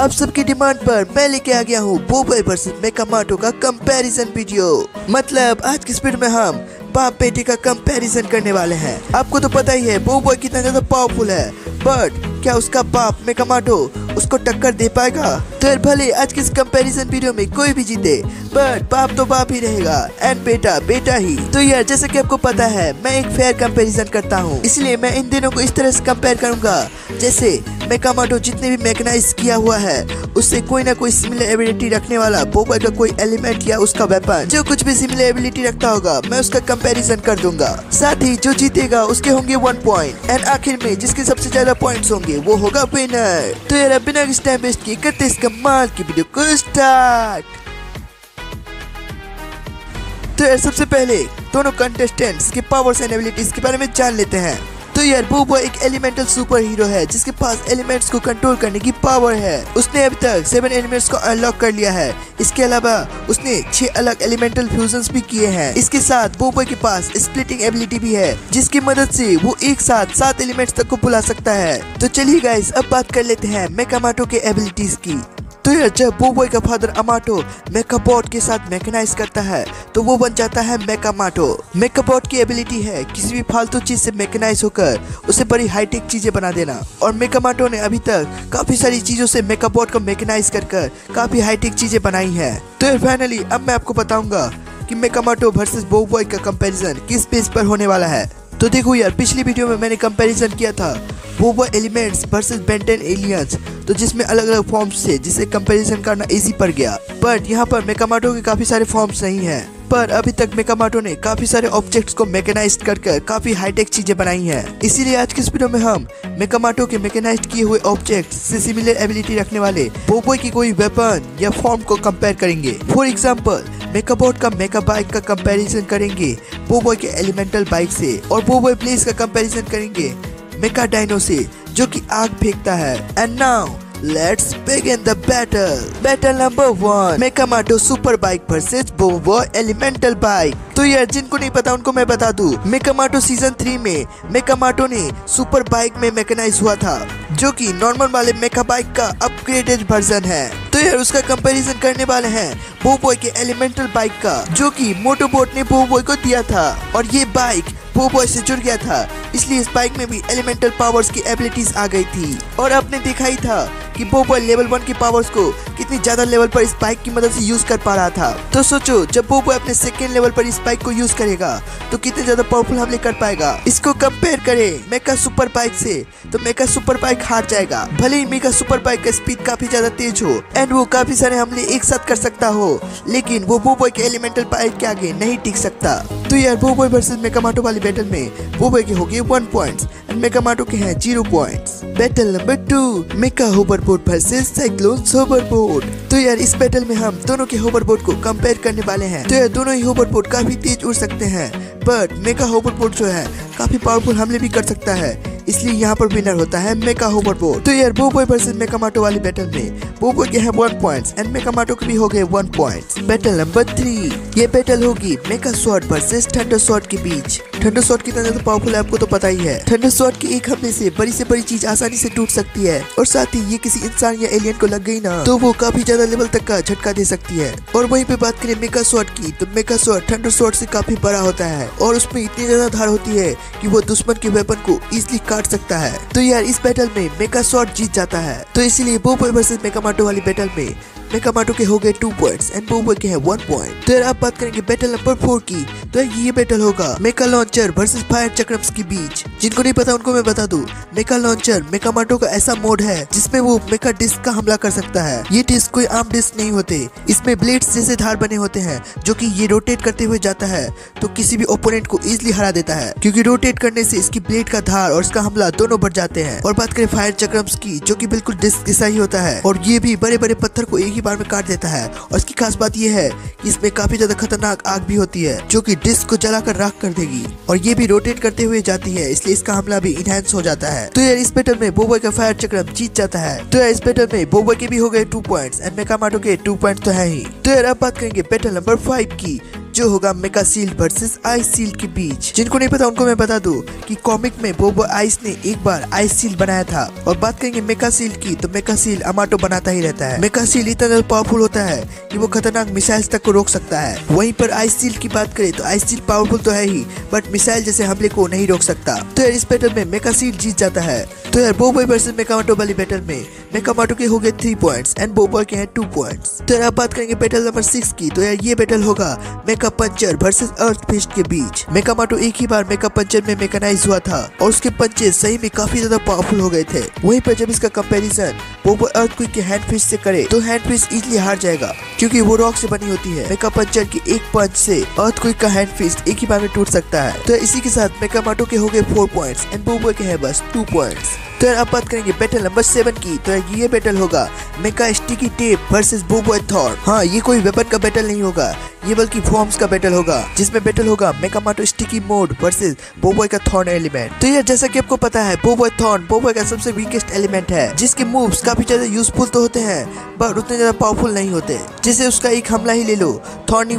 आप सबकी डिमांड पर मैं लेके आ गया हूँ बोबोए वर्सेस मेकामाटो का कंपैरिजन वीडियो। मतलब आज की स्पीड में हम बाप बेटे का कंपैरिजन करने वाले हैं। आपको तो पता ही है बोबोए कितना ज्यादा पावरफुल है, बट क्या उसका बाप मेकामाटो उसको टक्कर दे पाएगा? तो यार भले आज के इस कंपैरिजन वीडियो में कोई भी जीते, बट बाप तो बाप ही रहेगा एंड बेटा बेटा ही। तो यार जैसा कि आपको पता है मैं एक फेयर कंपैरिजन करता हूँ, इसलिए मैं इन दोनों को इस तरह से कंपेयर करूंगा जैसे मेकामाटो जितने भी मैकेनाइज किया हुआ है उससे कोई ना कोई सिमिलर एबिलिटी रखने वाला बोबोए का कोई एलिमेंट या उसका वेपन जो कुछ भी सिमिलर एबिलिटी रखता होगा मैं उसका कंपैरिजन कर दूंगा। साथ ही जो जीतेगा उसके होंगे 1 पॉइंट एंड आखिर में जिसके सबसे ज्यादा पॉइंट्स होंगे वो होगा विनर। तो यार बिना किसी टाइम वेस्ट किए करते इस कमाल की वीडियो को स्टार्ट। तो यार सबसे पहले दोनों कंटेस्टेंट्स के पावर्स एंड एबिलिटीज के बारे में जान लेते हैं। तो यार बोबोए एक एलिमेंटल सुपर हीरो है जिसके पास एलिमेंट्स को कंट्रोल करने की पावर है। उसने अभी तक 7 एलिमेंट्स को अनलॉक कर लिया है। इसके अलावा उसने 6 अलग एलिमेंटल फ्यूजन्स भी किए हैं। इसके साथ बोबोए के पास स्प्लिटिंग एबिलिटी भी है जिसकी मदद से वो एक साथ 7 एलिमेंट्स तक को बुला सकता है। तो चलिए गाइस अब बात कर लेते हैं मेकामाटो के एबिलिटीज की। तो यार जब बोबोए का फादर अमाटो मेकाबॉट के साथ मैकेनाइज करता है तो वो बन जाता है मेकामाटो। मेकाबॉट की एबिलिटी है किसी भी फालतू चीज से मैकेनाइज होकर उसे बड़ी हाईटेक चीजें बना देना, और मेकामाटो ने अभी तक काफी सारी चीजों से मेकाबॉट को मैकेनाइज कर काफी हाईटेक चीजें बनाई हैं। तो यार फाइनली अब मैं आपको बताऊंगा कि मेकामाटो वर्सेस बोबोए का कंपैरिजन किस बेस पर होने वाला है। तो देखो यार पिछली वीडियो में मैंने कंपैरिजन किया था बोबोए एलिमेंट्स वर्सेस बेंटेन एलियंस, तो जिसमें अलग अलग फॉर्म्स थे जिससे कंपैरिजन करना इजी पड़ गया। बट यहाँ पर मेकामाटो के काफी सारे फॉर्म्स नहीं हैं, पर अभी तक मेकामाटो ने काफी सारे ऑब्जेक्ट्स को मैकेनाइज कर काफी हाईटेक चीजें बनाई हैं। इसीलिए आज के इस वीडियो में हम मेकामाटो के मैकेनाइज किए हुए ऑब्जेक्ट्स से सिमिलर एबिलिटी रखने वाले बोबोए की कोई वेपन या फॉर्म को कंपेयर करेंगे। फॉर एग्जाम्पल मेकाबॉट का मेका बाइक का कंपैरिजन करेंगे बोबोए के एलिमेंटल बाइक से, और बोबोए प्लेस का कंपैरिजन करेंगे मेका डायनो से जो कि आग फेंकता है। And now let's begin the battle. Battle number 1, मेकामाटो सुपर बाइक वर्सेस बोबोए एलिमेंटल बाइक। तो यार जिनको नहीं पता उनको मैं बता दूं, मेकामाटो सीजन 3 में मेकामाटो ने सुपर बाइक में मैकेनाइज हुआ था जो कि नॉर्मल वाले मेका बाइक का अपग्रेडेड वर्जन है। तो यार उसका कंपैरिजन करने वाले हैं बोबोए के एलिमेंटल बाइक का जो कि मोटोबॉट ने बोबोए को दिया था, और ये बाइक बोबोए से जुड़ गया था, इसलिए इस बाइक में भी एलिमेंटल पावर्स की एबिलिटीज आ गई थी। और आपने देखा ही था कि बोबोए लेवल 1 की पावर्स को कितनी ज्यादा लेवल पर इस बाइक की मदद से यूज कर पा रहा था। तो सोचो जब बोबोए अपने सेकेंड लेवल पर इस बाइक को यूज करेगा तो कितने ज्यादा पावरफुल हमले कर पाएगा। इसको कंपेयर करें मेका सुपर बाइक से तो मेका सुपर बाइक हार जाएगा। भले ही मेका सुपर बाइक का स्पीड काफी ज्यादा तेज हो एंड वो काफी सारे हमले एक साथ कर सकता हो, लेकिन वो बोबोए के एलिमेंटल बाइक के आगे नहीं टिक सकता। तो यार बोबोए वर्सेस मेकामाटो वाली बैटल में बोबोए के हो गए 1 पॉइंट्स एंड मेकामाटो के हैं 0 पॉइंट्स। बैटल नंबर 2, मेका होवरबोट वर्सेस साइक्लोन होवरबोट। तो यार इस बैटल में हम दोनों के होवरबोट को कंपेयर करने वाले हैं। तो यार दोनों ही होवरबोट काफी तेज उड़ सकते हैं, बट मेका होवरबोट जो है काफी पावरफुल हमले भी कर सकता है, इसलिए यहाँ पर विनर होता है मेका होवरबोट। तो यार बोबोए वर्सेस मेकामाटो वाली बैटल में बोबोए के हैं 1 पॉइंट्स एंड मेकामाटो के भी हो गए 1 पॉइंट्स। बैटल नंबर 3, ये बैटल होगी मेका स्वॉर्ड वर्सेस थंडर स्वॉर्ड के बीच। थंडर स्वॉर्ड कितना ज्यादा पावरफुल है आपको तो पता ही है। थंडर स्वॉर्ड के एक हमले से बड़ी चीज आसानी से टूट सकती है, और साथ ही ये किसी इंसान या एलियन को लग गई ना तो वो काफी ज्यादा लेवल तक का झटका दे सकती है। और वहीं पे बात करें मेका स्वॉर्ड की तो मेका स्वॉर्ड थंडर स्वॉर्ड से काफी बड़ा होता है और उसमें इतनी ज्यादा धार होती है कि वो दुश्मन के वेपन को इजिली काट सकता है। तो यार इस बैटल में मेका स्वॉर्ड जीत जाता है। तो इसीलिए बोबोए वर्सेस मेकामाटो वाली बैटल में मेकामाटो के हो गए 2 पॉइंट्स एंड बोबोए के हैं 1 पॉइंट। तो यार आप बात करेंगे बैटल नंबर 4 की, तो ये बैटल होगा मेका लॉन्चर वर्सेस फायर चक्रम्स के बीच। जिनको नहीं पता उनको मैं बता दूं, मेका लॉन्चर मेकामाटो का ऐसा मोड है जिसमें वो मेका डिस्क का हमला कर सकता है। ये डिस्क कोई आम डिस्क नहीं होते, इसमें ब्लेड्स जैसे धार बने होते हैं जो कि ये रोटेट करते हुए जाता है तो किसी भी ओपोनेंट को इजिली हरा देता है, क्योंकि रोटेट करने से इसकी ब्लेड का धार और इसका हमला दोनों बढ़ जाते हैं। और बात करें फायर चक्रम्स की जो कि बिल्कुल डिस्क जैसा ही होता है, और ये भी बड़े बड़े पत्थर को एक ही बार में काट देता है। और इसकी खास बात यह है कि इसमें काफी ज्यादा खतरनाक आग भी होती है जो कि डिस्क को जलाकर राख कर देगी, और ये भी रोटेट करते हुए जाती है, इसलिए इसका हमला भी इनहैंस हो जाता है। तो यार इस बैटल में बोबोए का फायर चक्रम जीत जाता है। तो यार इस बैटल में बोबोए के भी हो गए 2 पॉइंट्स एंड मेकामाटो के 2 पॉइंट्स तो है ही। तो यार अब बात करेंगे बैटल नंबर 5 की, जो होगा मेका सील्ड वर्सेस आइस सील्ड के बीच। जिनको नहीं पता उनको मैं बता दूं कि कॉमिक में बोबो आइस ने एक बार आइस सील्ड बनाया था। और बात करेंगे मेका सील्ड की, तो मेका सील्ड अमाटो बनाता ही रहता है। मेका सील्ड इतना ज्यादा पावरफुल होता है कि वो खतरनाक मिसाइल्स तक को रोक सकता है। वहीं पर आइस सील्ड की बात करें तो आइस सील्ड पावरफुल तो है ही, बट मिसाइल जैसे हमले को नहीं रोक सकता। तो यार इस बैटल में मेका सील्ड जीत जाता है। तो यार बोबो वर्सेस मेकामाटो वाली बैटल में मेकामाटो के हो गए 3 पॉइंट्स एंड बोबो के हैं 2 पॉइंट्स। तो यार आप बात करेंगे बैटल नंबर 6 की, तो यार ये बैटल होगा मेका पंचर वर्सेस अर्थ फिस्ट के बीच। मेकामाटो एक ही बार मेका पंचर में मेकानाइज हुआ था और उसके पंचेस सही में काफी ज्यादा पावरफुल हो गए थे। वहीं पर जब इसका कंपैरिजन बोबो अर्थक्वेक के हैंड फिस्ट से करे तो हैंड फिस्ट इजीली हार जाएगा, क्योंकि वो रॉक से बनी होती है। मेका पंचर की एक पंच से अर्थक्वेक का हैंड फिस्ट एक ही बार में टूट सकता है। तो इसी के साथ मेकामाटो के हो गए 4 पॉइंट्स एंड बोबो के हैं बस 2 पॉइंट्स। तो यार अब बात करेंगे बैटल नंबर 7 की, तो यार ये बैटल होगा मेका स्टिकी टेप वर्सेस बोबो थॉर। हाँ, ये कोई वेपन का बैटल नहीं होगा, ये बल्कि फॉर्म्स का बैटल होगा, जिसमें बैटल होगा मेकामाटो स्टिकी मोड वर्सेस बोबो का थॉर्न एलिमेंट। तो यार जैसा कि आपको पता है बोबो थॉर्न बोबो का सबसे वीकेस्ट एलिमेंट है, जिसके मूव्स काफी ज्यादा यूजफुल तो होते हैं बट उतने ज्यादा पावरफुल नहीं होते। जैसे उसका एक हमला ही ले लो, थॉर्नी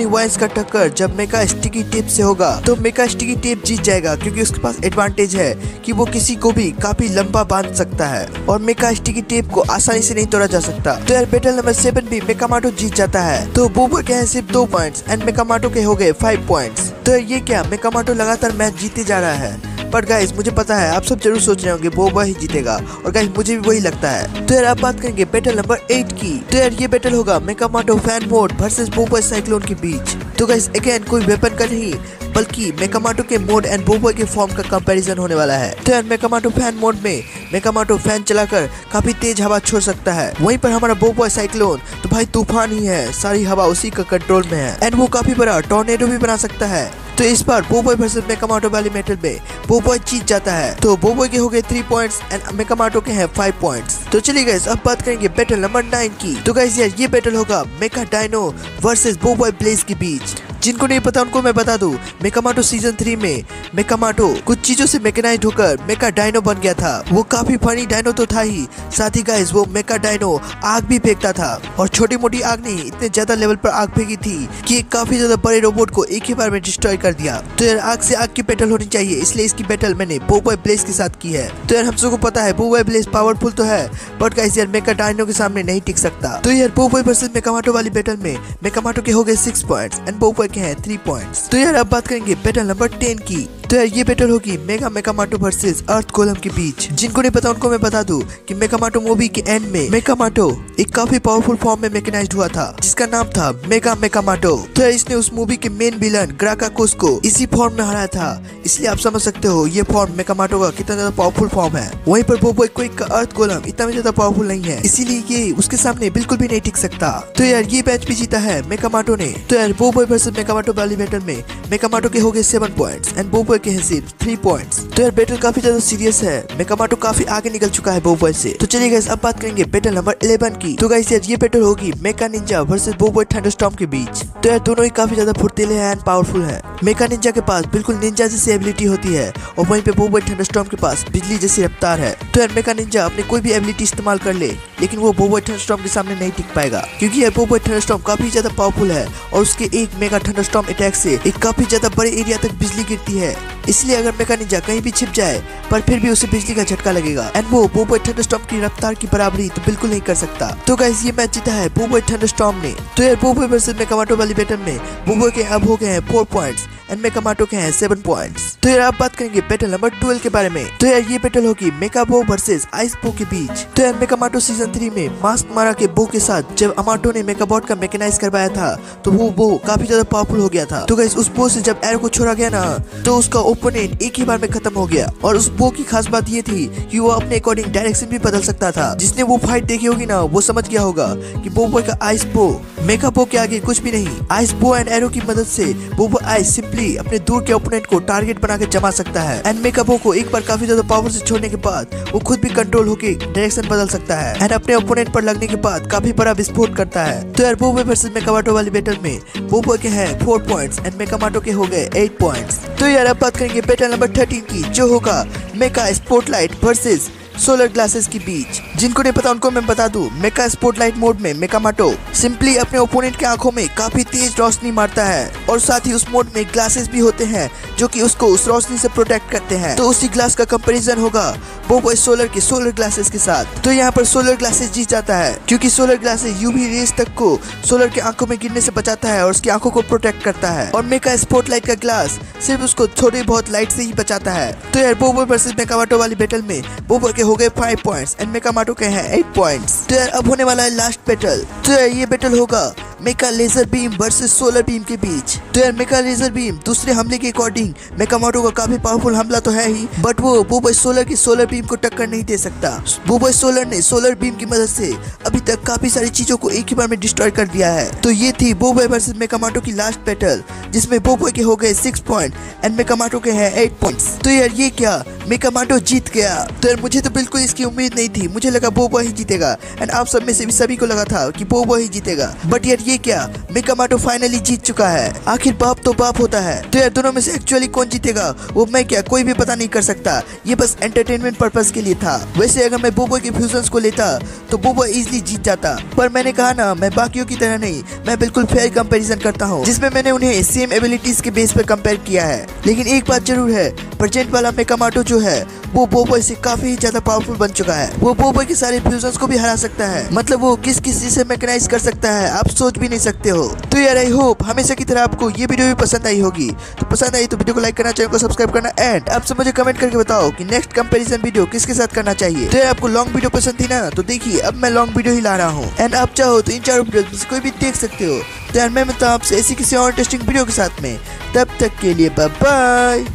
वाइन्स का टक्कर जब मेका स्टिकी टेप से होगा तो मेका स्टिकी टेप जीत जाएगा, क्योंकि उसके पास एडवांटेज है कि वो किसी को भी काफी लंबा बांध सकता है और मेका स्टिकी टेप को आसानी से नहीं तोड़ा जा सकता। तो यार बैटल नंबर 7 भी मेकामाटो जीत जाता है। तो बोबो के हैं सिर्फ 2 पॉइंट्स एंड मेकामाटो के हो गए 5 पॉइंट्स। तो ये क्या मेकामाटो लगातार मैच जीते जा रहा है, बट गाइस मुझे पता है आप सब जरूर सोच रहे होंगे बोबो ही जीतेगा, और गाइस मुझे भी वही लगता है। तो यार आप बात करेंगे बैटल नंबर 8 की, तो यार ये बैटल होगा मेकामाटो फैन मोड वर्सेस बोबो साइक्लोन के बीच। तो गाइस अगेन कोई वेपन का नहीं बल्कि मेकामाटो के मोड एंड बोबो के फॉर्म का कंपैरिजन होने वाला है। तो यार मेकामाटो फैन मोड में मेकामाटो फैन चलाकर काफी तेज हवा छोड़ सकता है। वहीं पर हमारा बोबो साइक्लोन तो भाई तूफान ही है, सारी हवा उसी का कंट्रोल में है एंड वो काफी बड़ा टॉर्नेडो भी बना सकता है। तो इस बार बोबो वर्सेस मेकामाटो वाली बैटल में बोबो जीत जाता है। तो बोबो के हो गए 3 पॉइंट्स एंड मेकामाटो के हैं 5 पॉइंट्स। तो चलिए गाइस अब बात करेंगे बैटल नंबर 9 की। तो गाइस यार ये बैटल होगा मेका डायनो वर्सेस बोबो ब्लेज के बीच। जिनको नहीं पता उनको मैं बता दूं, मेकामाटो सीजन 3 में मेकामाटो कुछ चीजों से मेकेनाइज्ड होकर मेका डायनो बन गया था। वो काफी फनी डायनो तो था ही, साथ ही गाइस वो मेका डायनो आग भी फेंकता था, और छोटी मोटी आग नहीं इतने ज्यादा लेवल पर आग फेंकी थी कि काफी ज्यादा बड़े रोबोट को एक ही बार में डिस्ट्रॉय कर दिया। तो यार आग से आग की बैटल होनी चाहिए, इसलिए इसकी बैटल मैंने बोबो ब्लेज के साथ की है। तो यार हम सबको पता है बोबो ब्लेज पावरफुल तो है, बट गाइस यार मेका डायनो के सामने नहीं टिक सकता। तो यार बोबो वर्सेस मेकामाटो वाली बैटल में मेकामाटो के हो गए 6 पॉइंट्स एंड बोबो के हैं 3 पॉइंट्स। तो यार अब बात करेंगे बैटल नंबर 10 की। तो यार ये बैटल होगी मेकामाटो वर्सेस अर्थ गोलम के बीच। जिनको नहीं पता उनको मैं बता दूं कि मेकामाटो मूवी के एंड में मेकामाटो एक काफी पावरफुल फॉर्म में मेकेनाइज्ड हुआ था, जिसका नाम था मेकामाटो। तो यार इसने उस मूवी के मेन विलन ग्राकाकुस को इसी फॉर्म में हराया था, इसलिए आप समझ सकते हो ये फॉर्म मेकामाटो का कितना ज्यादा पावरफुल फॉर्म है। वहीं पर बोबो क्विक का अर्थ गोलम इतना ज्यादा पावरफुल नहीं है, इसीलिए ये उसके सामने बिल्कुल भी नहीं टिक सकता। तो यार ये मैच भी जीता है मेकामाटो ने। तो यार बोबो वर्सेस मेकामाटो वाली बैटल में मेकामाटो के हो गए 7 पॉइंट्स एंड बोबो के हैं सिर्फ 3 पॉइंट्स। तो यार बैटल काफी ज्यादा सीरियस है, मेकामाटो काफी आगे निकल चुका है बोबो से। तो चलिए गाइस अब बात करेंगे बैटल नंबर 11 की। तो गाइस यार ये बैटल होगी मेका निंजा वर्सेस बोबो थंडरस्टॉर्म के बीच। तो यार दोनों ही काफी ज्यादा फुर्तीले हैं एंड पावरफुल हैं। मेका निंजा के पास बिल्कुल निंजा जैसी एबिलिटी होती है और वहीं पे बोबो थंडरस्टॉर्म के पास बिजली जैसी रफ्तार है। तो यार मेका निंजा अपने कोई भी एबिलिटी इस्तेमाल कर ले, लेकिन वो बोबो थंडरस्टॉर्म के सामने नहीं टिक पाएगा, क्योंकि यार बोबो थंडरस्टॉर्म काफी ज्यादा पावरफुल है और उसके एक मेगा थंडरस्टॉर्म अटैक से एक काफी ज्यादा बड़े एरिया तक बिजली गिरती है। इसलिए अगर मेका निंजा कहीं भी छिप जाए पर फिर भी उसे बिजली का झटका लगेगा एंड वो बोबो थंडरस्टॉर्म की रफ्तार की बराबरी तो बिल्कुल नहीं कर सकता। तो गाइस ये मैच जीता है बोबो थंडरस्टॉर्म ने। तो यार बोबो वर्सेस मेकामाटो वाली बैटल में बोबो के अब हो गए हैं 4 पॉइंट्स एंड मेकामाटो के हैं 7 पॉइंट्स। तो यार आप बात करेंगे बैटल नंबर 12 के बारे में। तो यार ये बैटल होगी मेकाबो वर्सेस आइसबो के बीच। तो यार मेकामाटो सीजन 3 में मास्क मारा के बो के साथ जब अमाटो ने मेकाबॉट का मैकेनाइज करवाया था तो वो बो काफी ज्यादा पावरफुल हो गया था। तो गाइस उस बो से जब एरो को छोड़ा गया ना तो उसका ओपोनेंट एक ही बार में खत्म हो गया, और उस बो की खास बात ये थी कि वो अपने अकॉर्डिंग डायरेक्शन भी बदल सकता था। जिसने वो फाइट देखी होगी ना वो समझ गया होगा कि बोबो का आइस बो मेकाबो के आगे कुछ भी नहीं। आइस बो एंड एरो की मदद से बोबो आइस सिंपली अपने दूर के ओपोनेंट को टारगेट बना के जमा सकता है एंड मेकाबो को एक बार काफी ज्यादा पावर से छोड़ने के बाद वो खुद भी कंट्रोल होकर डायरेक्शन बदल सकता है एंड अपने ओपोनेंट पर लगने के बाद काफी बड़ा विस्फोट करता है। तो यार बोबो वर्सेस मेकामाटो वाली बैटल में बोबो के हैं 4 पॉइंट्स एंड मेकामाटो के हो गए 8 पॉइंट्स। तो यार अब बात करेंगे बैटल नंबर 13 की, जो होगा मेका स्पॉटलाइट वर्सेस सोलर ग्लासेस के बीच। जिनको नहीं पता उनको मैं बता दूं, मेका स्पॉटलाइट मोड में मेकामाटो सिंपली अपने ओपोनेंट के आंखों में काफी तेज रोशनी मारता है और साथ ही उस मोड में ग्लासेस भी होते हैं जो कि उसको उस रोशनी से प्रोटेक्ट करते हैं। तो उसी ग्लास का कंपैरिजन होगा बोबॉय सोलर के सोलर ग्लासेस के साथ। तो यहाँ पर सोलर ग्लासेस जीत जाता है क्योंकि सोलर ग्लासेस यूवी रेस तक को सोलर के आंखों में गिरने से बचाता है और उसकी आंखों को प्रोटेक्ट करता है। और मेका स्पॉटलाइट का ग्लास सिर्फ उसको थोड़ी बहुत लाइट से ही बचाता है। तो यार बोबॉय वर्सेस मेकामाटो वाली बैटल में बोबॉय के हो गए 5 पॉइंट्स एंड मेकामाटो के हैं 8 पॉइंट्स। तो यार अब होने वाला है लास्ट बैटल। तो यार ये बैटल होगा mecha laser beam versus solar beam के बीच। तो यार मेका लेजर बीम दूसरे हमले के अकॉर्डिंग मेकामाटो का काफी पावरफुल हमला तो है ही, बट वो बोबॉय सोलर की सोलर बीम को टक्कर नहीं दे सकता। बोबॉय सोलर ने सोलर बीम की मदद से अभी तक काफी सारी चीजों को एक ही बार में डिस्ट्रॉय कर दिया है। तो ये थी बोबॉय वर्सेस मेकामाटो की लास्ट बैटल जिसमें बोबॉय के हो गए 6 पॉइंट एंड मेकामाटो के हैं 8 पॉइंट्स। तो यार ये क्या मेकामाटो जीत गया? तो यार मुझे तो बिल्कुल इसकी उम्मीद नहीं थी, मुझे लगा बोबॉय ही जीतेगा एंड आप सब में से भी सभी को लगा था कि बोबॉय ही जीतेगा, बट यार ये क्या मेकामाटो फाइनली जीत चुका है। आखिर बाप तो बाप होता है। तो यार दोनों में से एक्चुअली कौन जीतेगा वो मैं क्या कोई भी पता नहीं कर सकता, ये बस एंटरटेनमेंट पर्पस के लिए था। वैसे अगर मैं बोबॉय के फ्यूजन्स को लेता तो बोबॉय इजीली जीत जाता, पर मैंने कहा ना मैं बाकियों की तरह नहीं, मैं बिल्कुल फेयर कंपैरिजन करता हूँ जिसमें मैंने उन्हें सेम एबिलिटीज के बेस पर कंपेयर किया है। लेकिन एक बात जरूर है, प्रेजेंट वाला मेकामाटो जो है वो बोबॉय से काफी ज्यादा पावरफुल बन चुका है। वो बोबॉय के सारे फ्यूजन्स को भी हरा सकता है, मतलब वो किस किस चीज से मैकेनाइज कर सकता है आप सोच भी नहीं सकते हो। तो यार आई होप हमेशा की तरह आपको ये वीडियो भी पसंद आई होगी। तो पसंद आई तो वीडियो को लाइक करना, चैनल को सब्सक्राइब करना एंड आप सब मुझे कमेंट करके बताओ कि नेक्स्ट कंपैरिजन वीडियो किसके साथ करना चाहिए। तो यार आपको लॉन्ग वीडियो पसंद थी ना, तो देखिए अब मैं लॉन्ग वीडियो ही ला रहा हूँ एंड आप चाहो तो इन चारों वीडियो में से कोई भी देख सकते हो। तो यार मैं मिलता हूँ आपसे ऐसी किसी और इंटरेस्टिंग वीडियो के साथ में, तब तक के लिए बाय बाय।